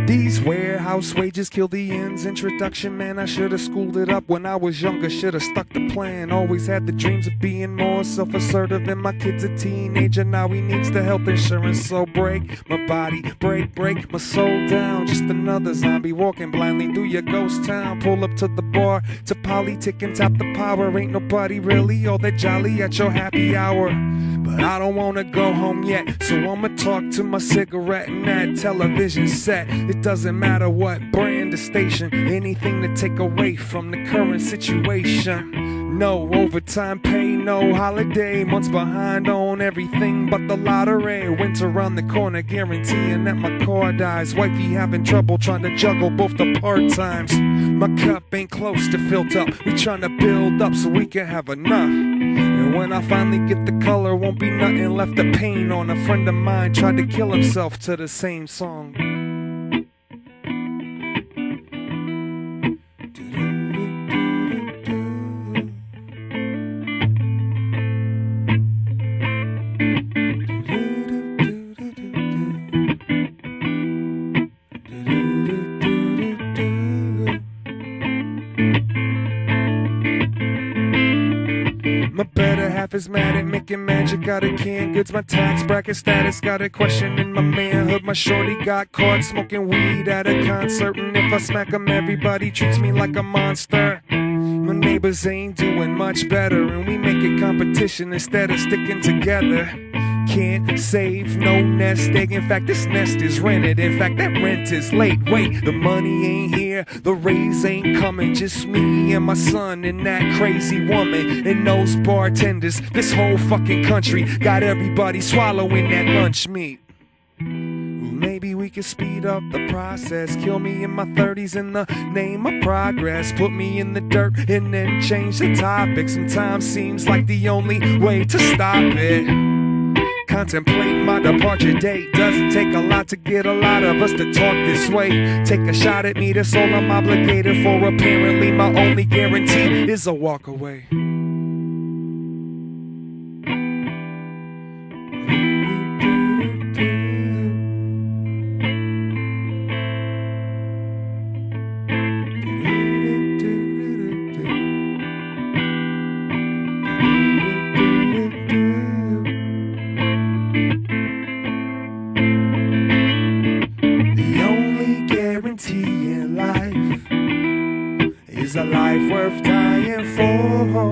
These warehouse wages kill the ends. Introduction, man, I should've schooled it up when I was younger. Should've stuck to plan. Always had the dreams of being more self-assertive. And my kid's a teenager, now he needs the health insurance. So break my body, break my soul down. Just another zombie walking blindly through your ghost town. Pull up to the bar, to politic and top the power. Ain't nobody really all that jolly at your happy hour. But I don't wanna go home yet, so I'ma talk to my cigarette and that television set. It doesn't matter what brand or station, anything to take away from the current situation. No overtime pay, no holiday, months behind on everything but the lottery. Winter around the corner, guaranteeing that my car dies. Wifey having trouble trying to juggle both the part-times. My cup ain't close to filled up, we trying to build up so we can have enough. And when I finally get the color, won't be nothing left to paint on. A friend of mine tried to kill himself to the same song. My better half is mad at making magic out of canned goods. My tax bracket status got a question in my manhood. My shorty got caught smoking weed at a concert, and if I smack him, everybody treats me like a monster. My neighbors ain't doing much better, and we make it competition instead of sticking together. Can't save no nest egg. In fact, this nest is rented. In fact, that rent is late. Wait, the money ain't here, the raise ain't coming. Just me and my son and that crazy woman and those bartenders. This whole fucking country got everybody swallowing that lunch meat. Maybe we could speed up the process. Kill me in my 30s in the name of progress. Put me in the dirt and then change the topic. Sometimes seems like the only way to stop it. Contemplate my departure date. Doesn't take a lot to get a lot of us to talk this way. Take a shot at me, that's all I'm obligated for. Apparently my only guarantee is a walk away. In life is a life worth dying for.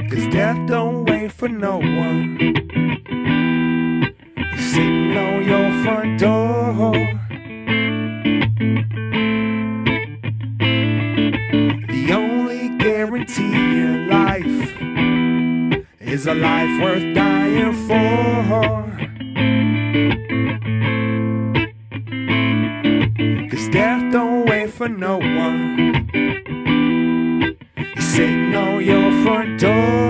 'Cause death don't wait for no one. It's sitting on your front door. The only guarantee in life is a life worth dying for. 'Cause death don't wait for no one. It's sitting on your front door.